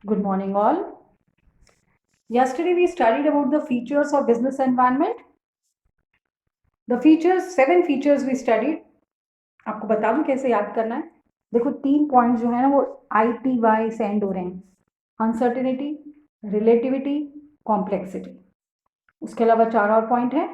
Good morning, all. Yesterday we studied about the features of business environment. The features, 7 features we studied. आपको बता दूं कैसे याद करना है. देखो 3 पॉइंट जो है ना वो ITY से एंड हो रहे हैं. Uncertainty, relativity, complexity. उसके अलावा 4 और पॉइंट है.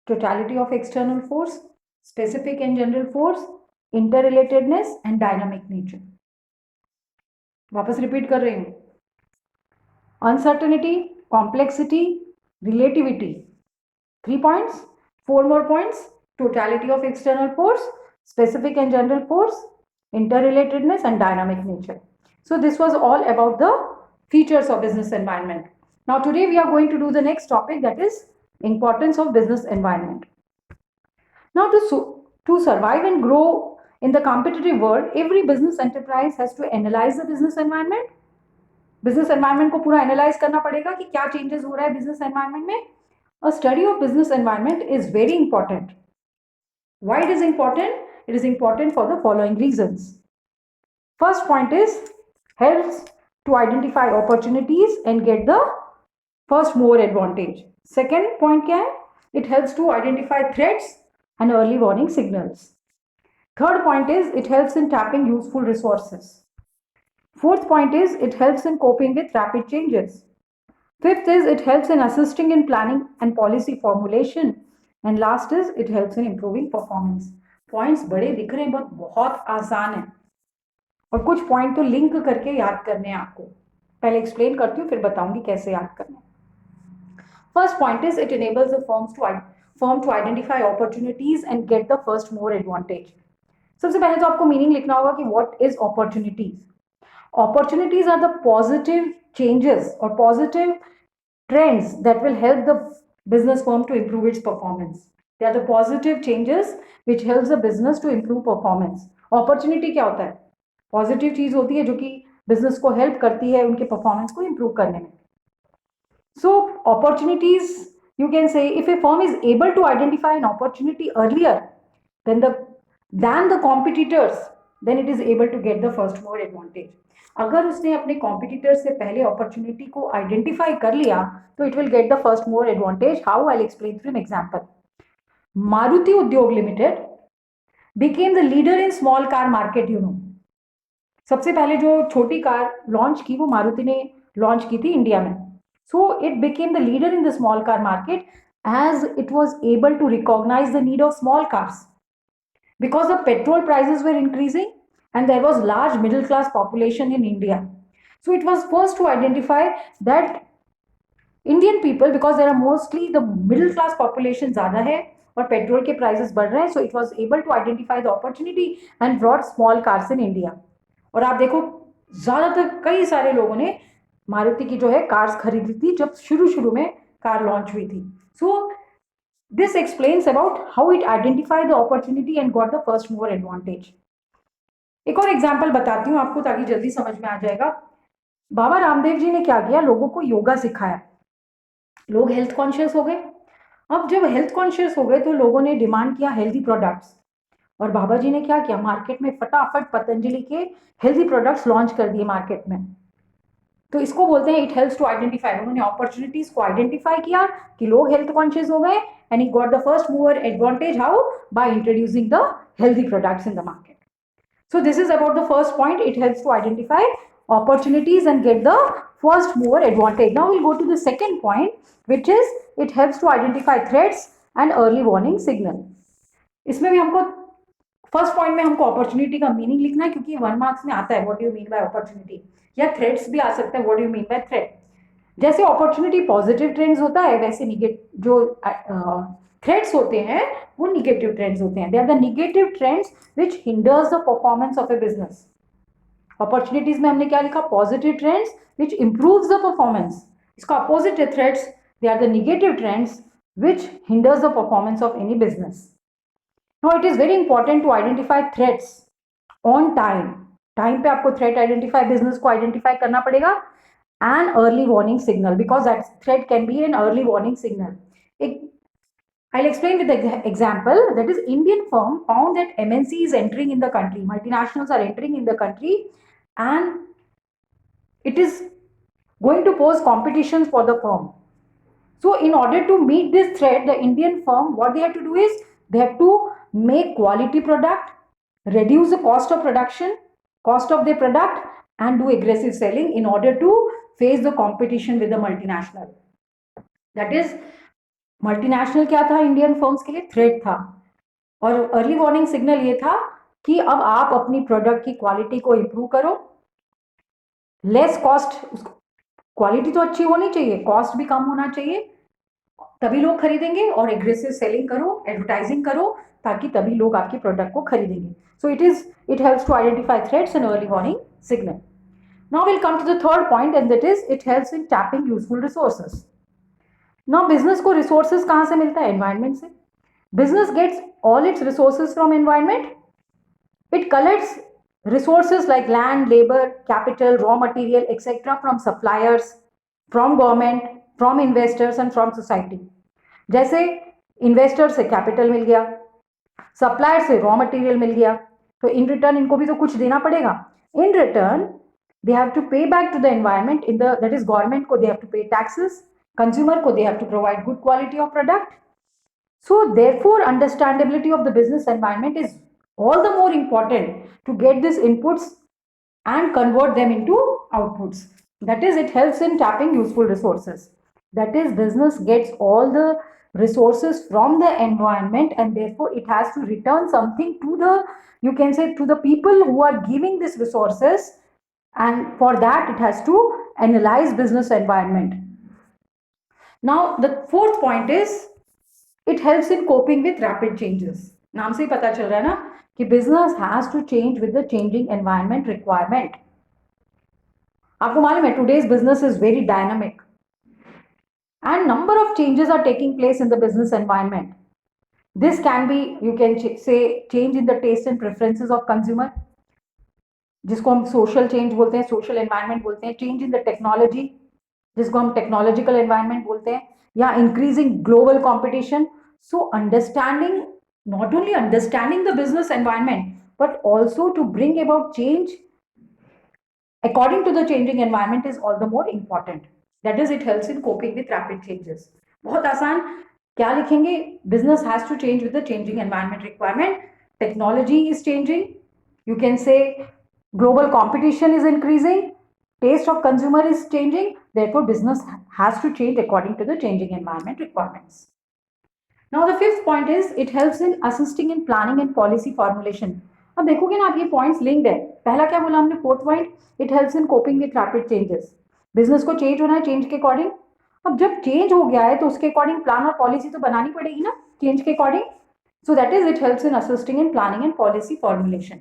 Totality of external force, specific and general force, interrelatedness and dynamic nature. वापस रिपीट कर रही हूँ. Uncertainty, complexity, relativity. 3 points. 4 more points. Totality of external force, specific and general force, interrelatedness and dynamic nature. So this was all about the features of business environment. Now today we are going to do the next topic, that is importance of business environment. Now to survive and grow in the competitive world, every business enterprise has to analyze the business environment. Business environment को पूरा analyse करना पड़ेगा कि क्या changes हो रहा है business environment में. A study of business environment is very important. Why it is important? It is important for the following reasons. First point is helps to identify opportunities and get the first more advantage. Second point क्या है? It helps to identify threats and early warning signals. Third point is it helps in tapping useful resources. Fourth point is it helps in coping with rapid changes. Fifth is it helps in assisting in planning and policy formulation. And last is it helps in improving performance. Points बड़े दिख रहे हैं but बहुत आसान है और कुछ point तो लिंक करके याद करने हैं आपको. पहले एक्सप्लेन करती हूँ फिर बताऊंगी कैसे याद करना है. First point is it enables the firm to identify opportunities and get the first more advantage. सबसे पहले तो आपको मीनिंग लिखना होगा कि what is opportunities. Opportunities are the positive changes or positive trends that will help the business firm to improve its performance. They are the positive changes which helps the business to improve performance. Opportunity क्या होता है? Positive चीज होती है जो कि business को help करती है उनके परफॉर्मेंस को इंप्रूव करने में. So opportunities, you can say, if a firm is able to identify an opportunity earlier than the competitors, then it is able to get the first mover advantage. अगर उसने अपने competitor से पहले opportunity को identify कर लिया तो it will get the first mover advantage. How? I explain through an example. Maruti Udyog limited became the leader in small car market. सबसे पहले जो छोटी कार लॉन्च की वो मारुति ने लॉन्च की थी इंडिया में. So it became the leader in the small car market as it was able to recognize the need of small cars because the petrol prices were increasing and there was large middle class population in India. So it was first to identify that Indian people, because there are mostly the middle class population ज़्यादा है और petrol के prices बढ़ रहे हैं, so it was able to identify the opportunity and brought small cars in India. और आप देखो ज़्यादातर कई सारे लोगों ने मारुति की जो है कार्स खरीदी थी जब शुरू में कार लॉन्च हुई थी. सो this explains about how it identified the opportunity and got the first mover advantage. एक और एग्जाम्पल बताती हूँ आपको ताकि जल्दी समझ में आ जाएगा. बाबा रामदेव जी ने क्या किया? लोगों को योगा सिखाया. लोग हेल्थ कॉन्शियस हो गए. अब जब हेल्थ कॉन्शियस हो गए तो लोगों ने डिमांड किया हेल्दी प्रोडक्ट्स और बाबा जी ने क्या किया? मार्केट में फटाफट पतंजलि के हेल्दी प्रोडक्ट्स लॉन्च कर दिए मार्केट में. तो इसको बोलते हैं इट हेल्प्स टू आइडेंटिफाई. उन्होंने अपॉर्चुनिटीज को आइडेंटिफाई किया कि लोग हेल्थ कॉन्शियस हो गए and he got the first mover advantage. How? By introducing the healthy products in the market. So this is about the first point. It helps to identify opportunities and get the first mover advantage. Now we'll go to the second point, which is it helps to identify threats and early warning signal. इसमें भी हमको first point में हमको opportunity का meaning लिखना है क्योंकि 1 marks में आता है what do you mean by opportunity, या थ्रेट्स भी आ सकता है what do you mean by threat. जैसे अपॉर्चुनिटी पॉजिटिव ट्रेंड्स होता है वैसे निगेटिव जो थ्रेट्स होते हैं वो निगेटिव ट्रेंड्स होते हैं. They are the negative trends which hinders the performance of a business. Opportunities में हमने क्या लिखा? Positive trends which improves the performance. इसका अपोजिट है threats. They are the negative trends which hinders the performance of any business. Now it is very important to identify threats on time. Time पे आपको threat identify, business को identify करना पड़ेगा. And early warning signal, because that threat can be an early warning signal. I'll explain with the example. That is, Indian firm found that MNC is entering in the country, multinationals are entering in the country, and it is going to pose competitions for the firm. So in order to meet this threat, the Indian firm, what they have to do is they have to make quality product, reduce the cost of production, cost of their product, and do aggressive selling in order to face the competition with the multinational. That is, multinational क्या था Indian firms के लिए? Threat था. और early warning signal ये था कि अब आप अपनी प्रोडक्ट की क्वालिटी को इंप्रूव करो, लेस कॉस्ट, क्वालिटी तो अच्छी होनी चाहिए, कॉस्ट भी कम होना चाहिए, तभी लोग खरीदेंगे, और एग्रेसिव सेलिंग करो, एडवर्टाइजिंग करो, ताकि तभी लोग आपकी प्रोडक्ट को खरीदेंगे. So it helps to identify threats and early warning signal. Now we'll come to the third point, and that is it helps in tapping useful resources. Now business को resources कहाँ से मिलता है? Environment से. Business gets all its resources from environment. It collects resources like land, labor, capital, raw material, etc. from suppliers, from government, from investors and from society. जैसे investor से capital मिल गया, supplier से raw material मिल गया, तो in return इनको भी तो कुछ देना पड़ेगा. In return they have to pay back to the environment, in the, that is government को they have to pay taxes, consumer को they have to provide good quality of product. So therefore understandability of the business environment is all the more important to get these inputs and convert them into outputs. That is, it helps in tapping useful resources. That is, business gets all the resources from the environment, and therefore it has to return something to the, you can say, to the people who are giving these resources, and for that it has to analyze business environment. Now the fourth point is it helps in coping with rapid changes. नाम से ही पता चल रहा है ना कि business has to change with the changing environment requirement. आपको मालूम है today's business is very dynamic and number of changes are taking place in the business environment. This can be, you can say, change in the taste and preferences of consumer, जिसको हम social change बोलते हैं, social environment बोलते हैं, change in the technology जिसको हम technological environment बोलते हैं, या increasing global competition. So understanding, not only understanding the business environment but also to bring about change according to the changing environment is all the more important. That is, it helps in coping with rapid changes. बहुत आसान, क्या लिखेंगे? Business has to change with the changing environment requirement. Technology is changing. You can say global competition is increasing. Taste of consumer is changing. Therefore, business has to change according to the changing environment requirements. Now, the fifth point is it helps in assisting in planning and policy formulation. अब देखोगे ना आप, ये points linked है. पहला क्या बोला हमने? Fourth point, it helps in coping with rapid changes. Business को चेंज होना है, चेंज के अकॉर्डिंग. अब जब चेंज हो गया है तो उसके अकॉर्डिंग प्लान और पॉलिसी तो बनानी पड़ेगी ना, चेंज के according. So that is, it helps in assisting in planning and policy formulation.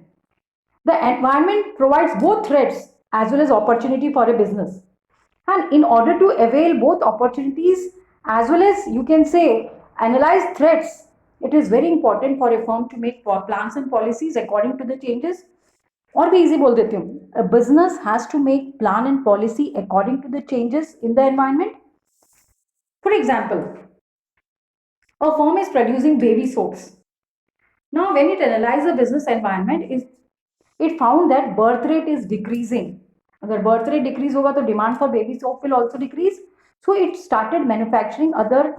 The environment provides both threats as well as opportunity for a business. And in order to avail both opportunities as well as, you can say, analyze threats, it is very important for a firm to make plans and policies according to the changes. और भी easy बोल देती हूँ, a business has to make plan and policy according to the changes in the environment. For example, a firm is producing baby soaps. Now, when it analyzes the business environment, it found that birth rate is decreasing. अगर birth rate decrease होगा तो demand for baby soap will also decrease. So it started manufacturing other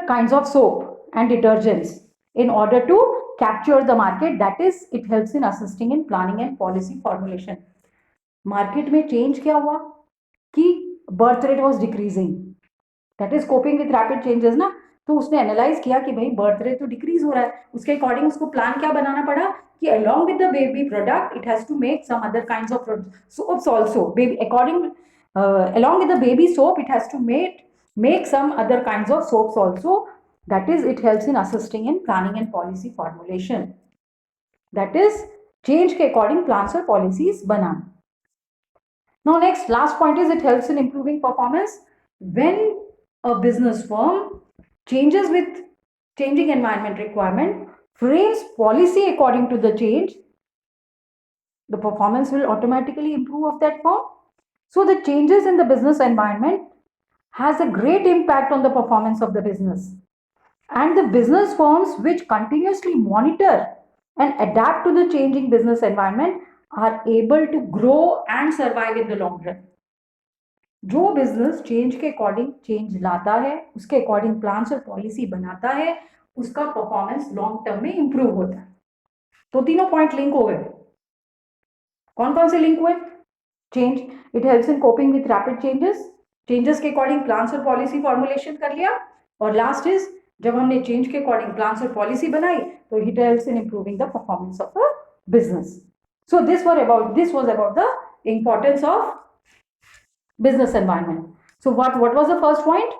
kinds of soap and detergents in order to capture the market. That is, it helps in assisting in planning and policy formulation. Market में change क्या हुआ कि birth rate was decreasing. That is coping with rapid changes ना. तो उसने analyse किया कि भाई बर्थ रेट तो डिक्रीज हो रहा है, उसके अकॉर्डिंग उसको प्लान क्या बनाना पड़ा कि along with the baby product it has to make some other kinds of soaps also. Along with the baby soap it has to make some other kinds of soaps also. That is, it helps in assisting in planning and policy formulation. That is, change के according plans और policies banana. Now next, last point is it helps in improving performance. When a business firm changes with changing environment requirement, frames policy according to the change, the performance will automatically improve of that firm. So the changes in the business environment has a great impact on the performance of the business. And the business firms which continuously monitor and adapt to the changing business environment are able to grow and survive in the long run. जो business change के according change लाता है, उसके according plans और policy बनाता है, उसका performance long term में इंप्रूव होता है। तो तीनों पॉइंट लिंक हो गए। कौन कौन से लिंक हुए? Change, it helps in coping with rapid changes, changes के अकॉर्डिंग प्लान्स और पॉलिसी फॉर्मुलेशन कर लिया। और लास्ट इज, जब हमने चेंज के अकॉर्डिंग प्लान्स और पॉलिसी बनाई तो it helps in improving the performance of a business. So this was about the importance of business environment. So what was the first point?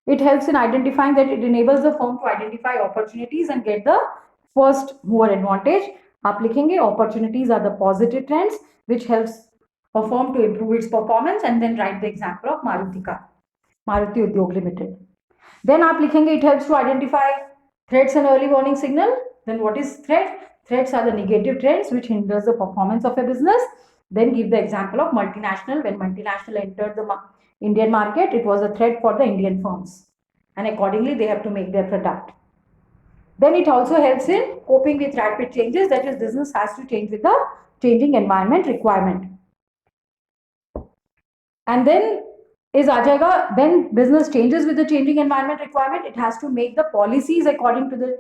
It helps in identifying, that it enables the firm to identify opportunities and get the first mover advantage. आप लिखेंगे opportunities are the positive trends which helps a firm to improve its performance, and then write the example of Maruti car, Maruti Udyog Limited. Then आप लिखेंगे it helps to identify threats and early warning signal. Then what is threat? Threats are the negative trends which hinders the performance of a business. Then give the example of multinational. When multinational entered the Indian market, it was a threat for the Indian firms, and accordingly they have to make their product. Then it also helps in coping with rapid changes, that is business has to change with the changing environment requirement. And then is aa jayega, when business changes with the changing environment requirement, it has to make the policies according to the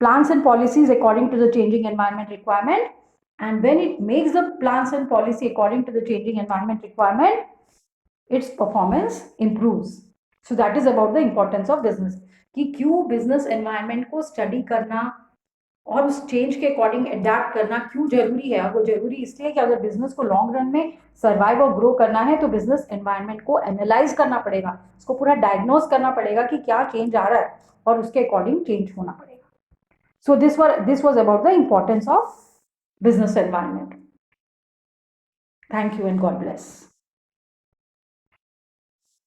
plans and policies according to the changing environment requirement. And when it makes the plans and policy according to the changing environment requirement, its performance improves. So that is about the importance of business, कि क्यों business environment को study करना और उस change के according adapt करना क्यों जरूरी है। वो जरूरी इसलिए कि अगर बिजनेस को लॉन्ग रन में सर्वाइव और ग्रो करना है तो बिजनेस एनवायरनमेंट को एनालाइज करना पड़ेगा, उसको पूरा डायग्नोज करना पड़ेगा कि क्या चेंज आ रहा है और उसके अकॉर्डिंग चेंज होना पड़ेगा। So this was about the importance of business environment. Thank you and God bless.